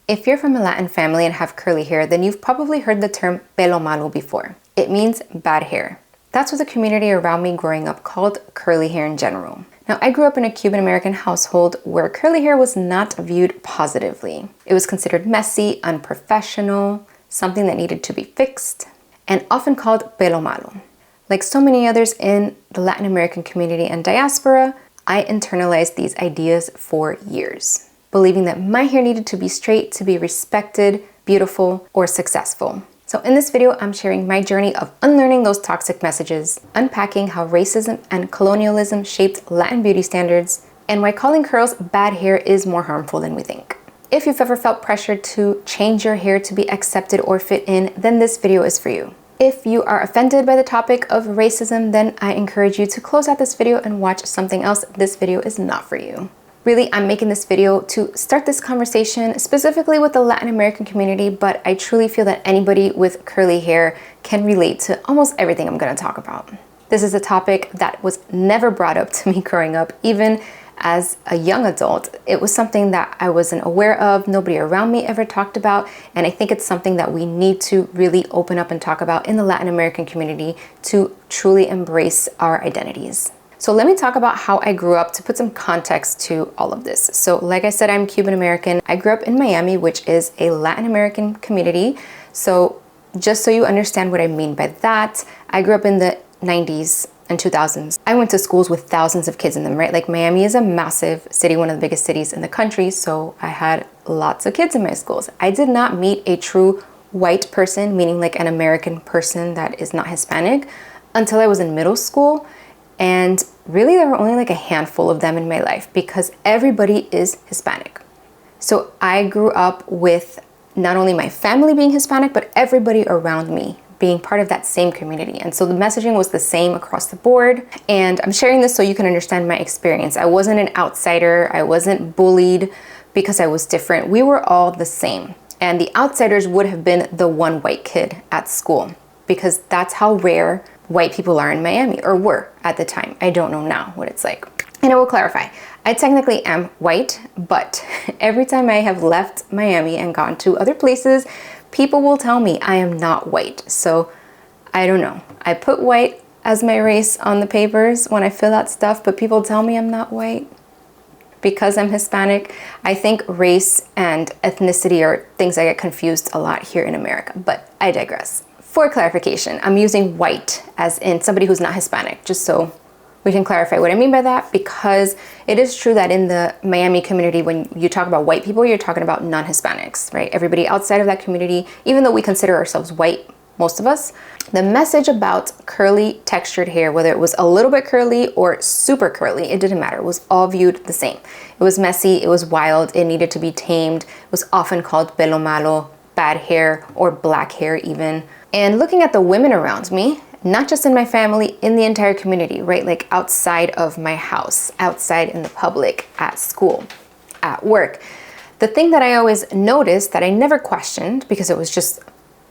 If you're from a Latin family and have curly hair, then you've probably heard the term pelomalo before. It means bad hair. That's what the community around me growing up called curly hair in general. Now, I grew up in a Cuban American household where curly hair was not viewed positively. It was considered messy, unprofessional, something that needed to be fixed, and often called pelomalo. Like so many others in the Latin American community and diaspora, I internalized these ideas for years, believing that my hair needed to be straight to be respected, beautiful, or successful. So in this video, I'm sharing my journey of unlearning those toxic messages, unpacking how racism and colonialism shaped Latin beauty standards, and why calling curls bad hair is more harmful than we think. If you've ever felt pressured to change your hair to be accepted or fit in, then this video is for you. If you are offended by the topic of racism, then I encourage you to close out this video and watch something else. This video is not for you. Really, I'm making this video to start this conversation specifically with the Latin American community, but I truly feel that anybody with curly hair can relate to almost everything I'm going to talk about. This is a topic that was never brought up to me growing up, even as a young adult. It was something that I wasn't aware of, nobody around me ever talked about, and I think it's something that we need to really open up and talk about in the Latin American community to truly embrace our identities. So let me talk about how I grew up to put some context to all of this. So like I said, I'm Cuban American. I grew up in Miami, which is a Latin American community. So just so you understand what I mean by that, I grew up in the 90s and 2000s. I went to schools with thousands of kids in them, right? Like Miami is a massive city, one of the biggest cities in the country. So I had lots of kids in my schools. I did not meet a true white person, meaning like an American person that is not Hispanic, until I was in middle school. And really there were only like a handful of them in my life because everybody is Hispanic. So I grew up with not only my family being Hispanic, but everybody around me being part of that same community. And so the messaging was the same across the board. And I'm sharing this so you can understand my experience. I wasn't an outsider. I wasn't bullied because I was different. We were all the same. And the outsiders would have been the one white kid at school because that's how rare white people are in Miami, or were at the time. I don't know now what it's like. And I will clarify, I technically am white, but every time I have left Miami and gone to other places, people will tell me I am not white. So I don't know. I put white as my race on the papers when I fill out stuff, but people tell me I'm not white because I'm Hispanic. I think race and ethnicity are things I get confused a lot here in America, but I digress. For clarification, I'm using white as in somebody who's not Hispanic, just so we can clarify what I mean by that, because it is true that in the Miami community, when you talk about white people, you're talking about non-Hispanics, right? Everybody outside of that community, even though we consider ourselves white, most of us, the message about curly textured hair, whether it was a little bit curly or super curly, it didn't matter. It was all viewed the same. It was messy, it was wild, it needed to be tamed. It was often called pelomalo, bad hair, or black hair even. And looking at the women around me, not just in my family, in the entire community, right? Like outside of my house, outside in the public, at school, at work. The thing that I always noticed that I never questioned because it was just,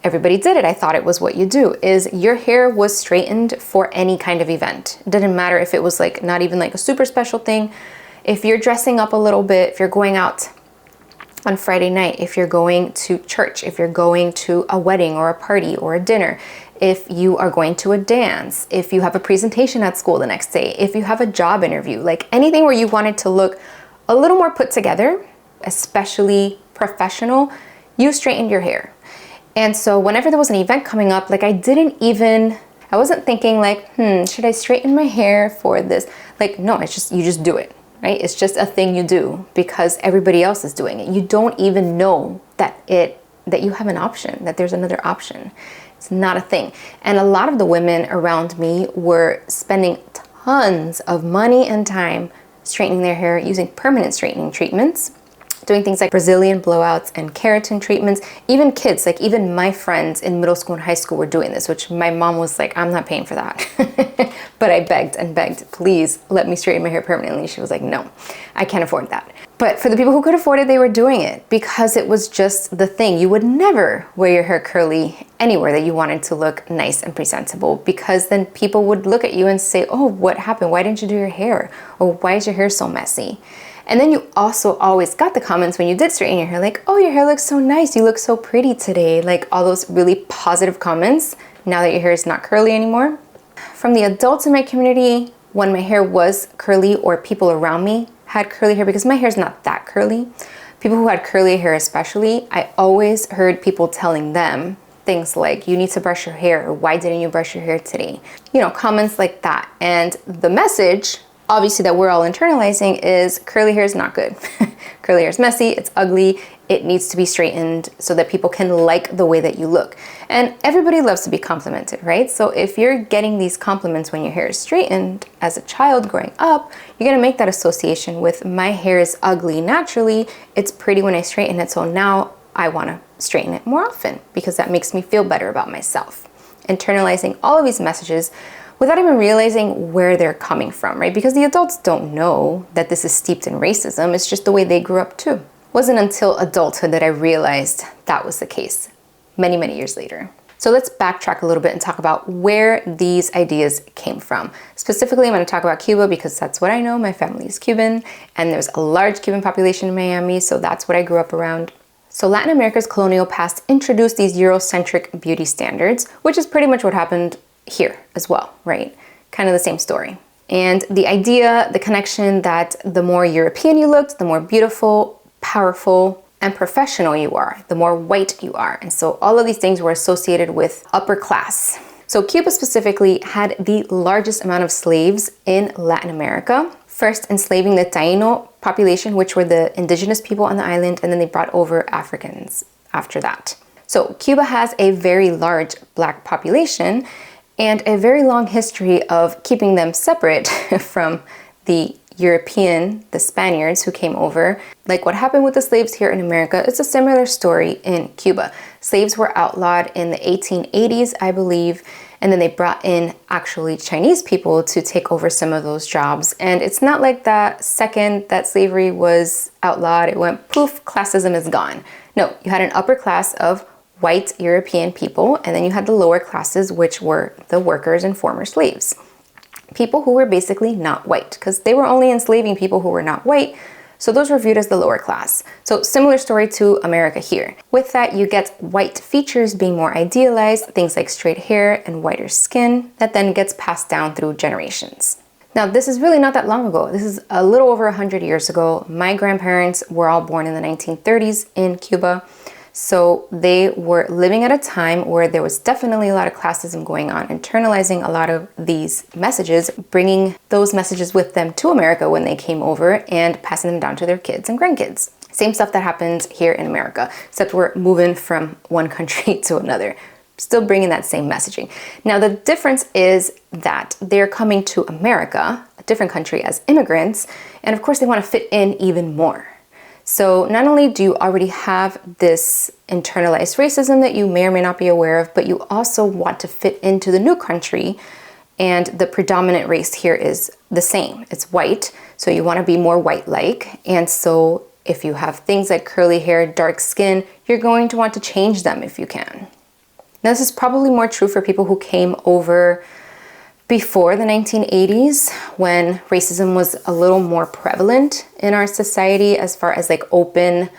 everybody did it. I thought it was what you do, is your hair was straightened for any kind of event. It didn't matter if it was like not even like a super special thing. If you're dressing up a little bit, if you're going out on Friday night, if you're going to church, if you're going to a wedding or a party or a dinner, if you are going to a dance, if you have a presentation at school the next day, if you have a job interview, like anything where you wanted to look a little more put together, especially professional, you straightened your hair. And so whenever there was an event coming up, like I wasn't thinking like, should I straighten my hair for this? Like, no, it's just, you just do it. Right? It's just a thing you do because everybody else is doing it. You don't even know that you have an option, that there's another option. It's not a thing. And a lot of the women around me were spending tons of money and time straightening their hair using permanent straightening treatments, doing things like Brazilian blowouts and keratin treatments. Even kids, like even my friends in middle school and high school were doing this, which my mom was like, I'm not paying for that. But I begged and begged, please let me straighten my hair permanently. She was like, no, I can't afford that. But for the people who could afford it, they were doing it because it was just the thing. You would never wear your hair curly anywhere that you wanted to look nice and presentable, because then people would look at you and say, oh, what happened? Why didn't you do your hair? Or why is your hair so messy? And then you also always got the comments when you did straighten your hair, like, oh, your hair looks so nice, you look so pretty today. Like all those really positive comments now that your hair is not curly anymore. From the adults in my community, when my hair was curly or people around me had curly hair, because my hair is not that curly, people who had curly hair especially, I always heard people telling them things like, you need to brush your hair, or why didn't you brush your hair today? You know, comments like that. And the message, obviously, that we're all internalizing is curly hair is not good. Curly hair is messy, it's ugly, it needs to be straightened so that people can like the way that you look. And everybody loves to be complimented, right? So if you're getting these compliments when your hair is straightened as a child growing up, you're gonna make that association with my hair is ugly naturally, it's pretty when I straighten it, so now I wanna straighten it more often because that makes me feel better about myself. Internalizing all of these messages without even realizing where they're coming from, right? Because the adults don't know that this is steeped in racism. It's just the way they grew up too. It wasn't until adulthood that I realized that was the case, many, many years later. So let's backtrack a little bit and talk about where these ideas came from. Specifically, I'm going to talk about Cuba because that's what I know. My family is Cuban and there's a large Cuban population in Miami, so that's what I grew up around. So Latin America's colonial past introduced these Eurocentric beauty standards, which is pretty much what happened here as well, right? Kind of the same story. And the idea, the connection that the more European you looked, the more beautiful, powerful, and professional you are, the more white you are. And so all of these things were associated with upper class. So Cuba specifically had the largest amount of slaves in Latin America, first enslaving the Taino population, which were the indigenous people on the island, and then they brought over Africans after that. So Cuba has a very large Black population and a very long history of keeping them separate from the the Spaniards who came over. Like what happened with the slaves here in America, it's a similar story in Cuba. Slaves were outlawed in the 1880s, I believe, and then they brought in actually Chinese people to take over some of those jobs. And it's not like that second that slavery was outlawed, it went poof, classism is gone. No, you had an upper class of white European people, and then you had the lower classes, which were the workers and former slaves. People who were basically not white, because they were only enslaving people who were not white, so those were viewed as the lower class. So similar story to America here. With that, you get white features being more idealized, things like straight hair and whiter skin, that then gets passed down through generations. Now, this is really not that long ago. This is a little over 100 years ago. My grandparents were all born in the 1930s in Cuba. So they were living at a time where there was definitely a lot of classism going on, internalizing a lot of these messages, bringing those messages with them to America when they came over and passing them down to their kids and grandkids. Same stuff that happens here in America, except we're moving from one country to another, still bringing that same messaging. Now, the difference is that they're coming to America, a different country, as immigrants, and of course they want to fit in even more. So not only do you already have this internalized racism that you may or may not be aware of, but you also want to fit into the new country, and the predominant race here is the same. It's white, so you want to be more white-like, and so if you have things like curly hair, dark skin, you're going to want to change them if you can. Now, this is probably more true for people who came over before the 1980s, when racism was a little more prevalent in our society as far as like open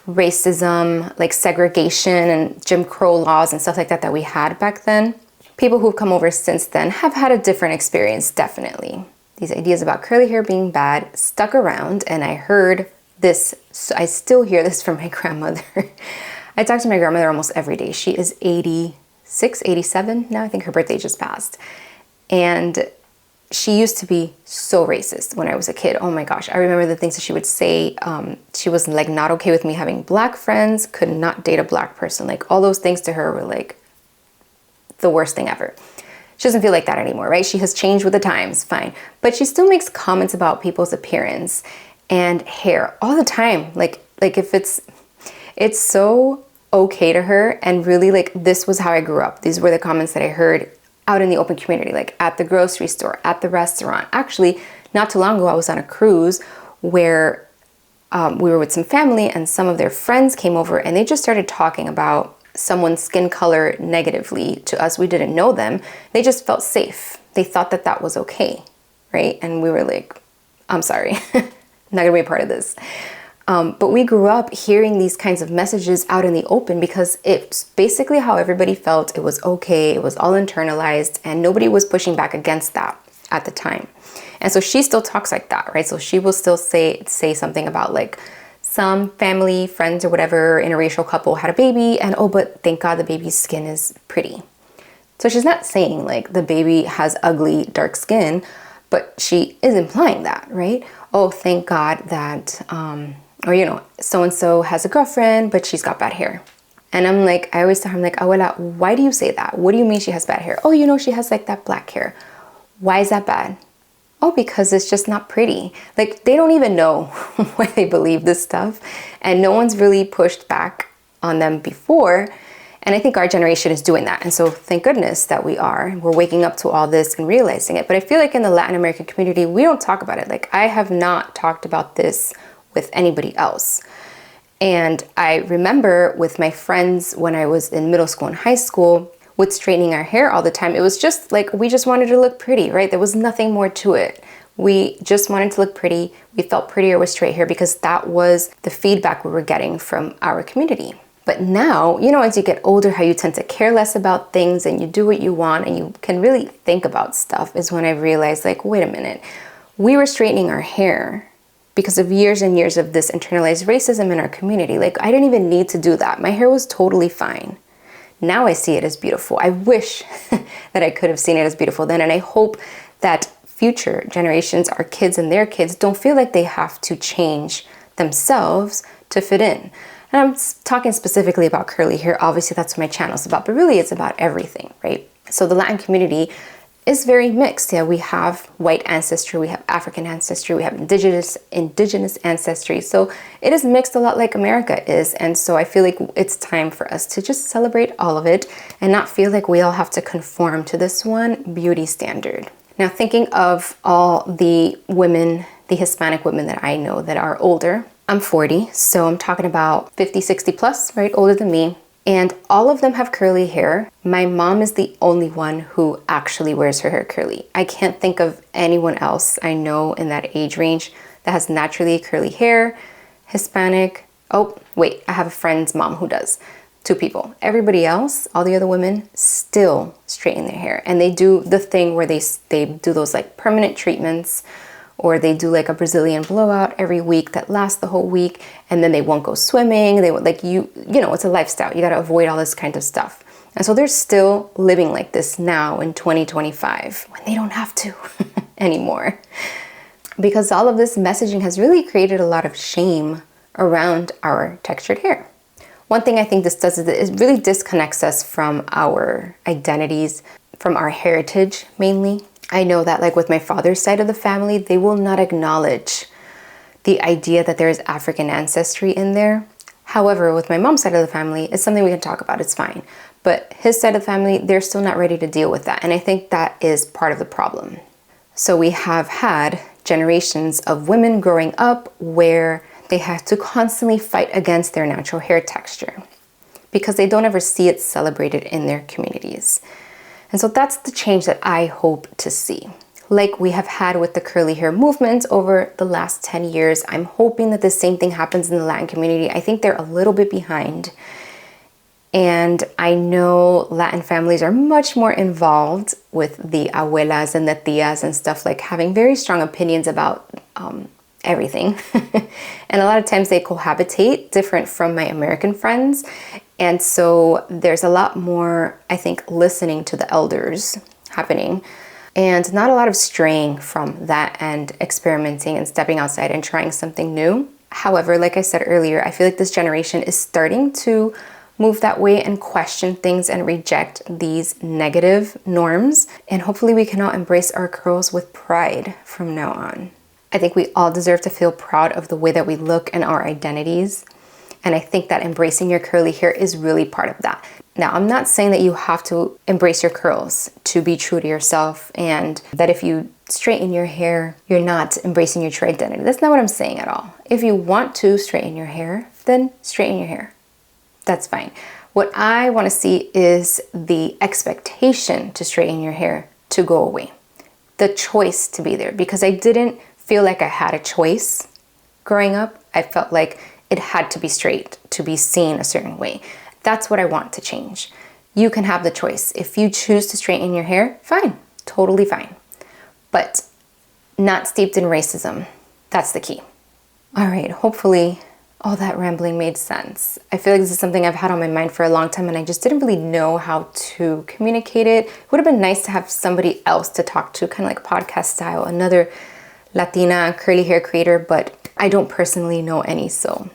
racism, like segregation and Jim Crow laws and stuff like that we had back then. People who've come over since then have had a different experience, definitely. These ideas about curly hair being bad stuck around, and I heard this, I still hear this from my grandmother. I talk to my grandmother almost every day. She is 86, 87 now. I think her birthday just passed. And she used to be so racist when I was a kid. Oh my gosh, I remember the things that she would say. She was like not okay with me having Black friends, could not date a Black person. Like all those things to her were like the worst thing ever. She doesn't feel like that anymore, right? She has changed with the times, fine. But she still makes comments about people's appearance and hair all the time. Like if it's so okay to her, and really like this was how I grew up. These were the comments that I heard out in the open community, like at the grocery store, at the restaurant. Actually, not too long ago, I was on a cruise where we were with some family and some of their friends came over, and they just started talking about someone's skin color negatively to us. We didn't know them. They just felt safe. They thought that that was okay, right? And we were like, I'm sorry. not gonna be a part of this. But we grew up hearing these kinds of messages out in the open because it's basically how everybody felt. It was okay, it was all internalized, and nobody was pushing back against that at the time. And so she still talks like that, right? So she will still say something about like some family, friends or whatever, interracial couple had a baby and oh, but thank God the baby's skin is pretty. So she's not saying like the baby has ugly, dark skin, but she is implying that, right? Oh, thank God that, or you know, so-and-so has a girlfriend, but she's got bad hair. And I'm like, I always tell her, I'm like, Abuela, why do you say that? What do you mean she has bad hair? Oh, you know, she has like that black hair. Why is that bad? Oh, because it's just not pretty. Like, they don't even know why they believe this stuff. And no one's really pushed back on them before. And I think our generation is doing that. And so thank goodness that we are. We're waking up to all this and realizing it. But I feel like in the Latin American community, we don't talk about it. Like, I have not talked about this with anybody else. And I remember with my friends when I was in middle school and high school, with straightening our hair all the time, it was just like, we just wanted to look pretty, right? There was nothing more to it. We just wanted to look pretty. We felt prettier with straight hair because that was the feedback we were getting from our community. But now, you know, as you get older, how you tend to care less about things and you do what you want and you can really think about stuff is when I realized, like, wait a minute, we were straightening our hair because of years and years of this internalized racism in our community. Like, I didn't even need to do that. My hair was totally fine. Now I see it as beautiful. I wish that I could have seen it as beautiful then. And I hope that future generations, our kids and their kids, don't feel like they have to change themselves to fit in. And I'm talking specifically about curly hair. Obviously, that's what my channel is about, but really it's about everything, right? So the Latin community is very mixed. Yeah, we have white ancestry, we have African ancestry, we have indigenous ancestry. So it is mixed a lot like America is. And so I feel like it's time for us to just celebrate all of it and not feel like we all have to conform to this one beauty standard. Now, thinking of all the women, the Hispanic women that I know that are older, I'm 40, so I'm talking about 50, 60 plus, right? Older than me. And all of them have curly hair. My mom is the only one who actually wears her hair curly. I can't think of anyone else I know in that age range that has naturally curly hair, Hispanic. Oh, wait, I have a friend's mom who does. 2 people. Everybody else, all the other women, still straighten their hair. And they do the thing where they do those like permanent treatments, or they do like a Brazilian blowout every week that lasts the whole week, and then they won't go swimming. They won't, like, you know, it's a lifestyle. You got to avoid all this kind of stuff. And so they're still living like this now in 2025 when they don't have to anymore. Because all of this messaging has really created a lot of shame around our textured hair. One thing I think this does is it really disconnects us from our identities, from our heritage mainly. I know that, like, with my father's side of the family, they will not acknowledge the idea that there is African ancestry in there. However, with my mom's side of the family, it's something we can talk about, it's fine. But his side of the family, they're still not ready to deal with that. And I think that is part of the problem. So we have had generations of women growing up where they have to constantly fight against their natural hair texture because they don't ever see it celebrated in their communities. And so that's the change that I hope to see. Like we have had with the curly hair movement over the last 10 years, I'm hoping that the same thing happens in the Latin community. I think they're a little bit behind. And I know Latin families are much more involved with the abuelas and the tias and stuff, like having very strong opinions about everything. And a lot of times they cohabitate, different from my American friends. And so there's a lot more, I think, listening to the elders happening and not a lot of straying from that and experimenting and stepping outside and trying something new. However, like I said earlier, I feel like this generation is starting to move that way and question things and reject these negative norms. And hopefully we can all embrace our curls with pride from now on. I think we all deserve to feel proud of the way that we look and our identities. And I think that embracing your curly hair is really part of that. Now, I'm not saying that you have to embrace your curls to be true to yourself, and that if you straighten your hair, you're not embracing your true identity. That's not what I'm saying at all. If you want to straighten your hair, then straighten your hair. That's fine. What I want to see is the expectation to straighten your hair to go away. The choice to be there, because I didn't feel like I had a choice Growing up, I felt like it had to be straight to be seen a certain way. That's what I want to change. You can have the choice. If you choose to straighten your hair, fine, totally fine. But not steeped in racism. That's the key. All right, hopefully all that rambling made sense. I feel like this is something I've had on my mind for a long time and I just didn't really know how to communicate it. It would have been nice to have somebody else to talk to, kind of like podcast style, another Latina curly hair creator, but I don't personally know any, so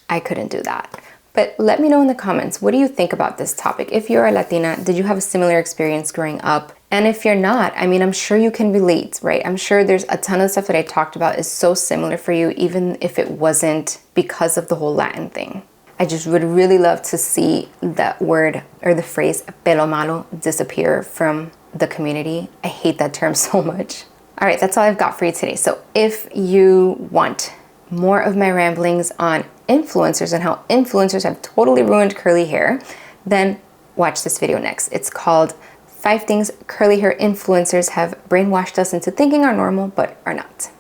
I couldn't do that. But let me know in the comments, what do you think about this topic? If you're a Latina, did you have a similar experience growing up? And if you're not, I mean, I'm sure you can relate, right? I'm sure there's a ton of stuff that I talked about is so similar for you, even if it wasn't because of the whole Latin thing. I just would really love to see that word or the phrase pelomalo disappear from the community. I hate that term so much. All right, that's all I've got for you today. So if you want more of my ramblings on influencers and how influencers have totally ruined curly hair, then watch this video next. It's called 5 Things Curly Hair Influencers Have Brainwashed Us into Thinking Are Normal but Are Not.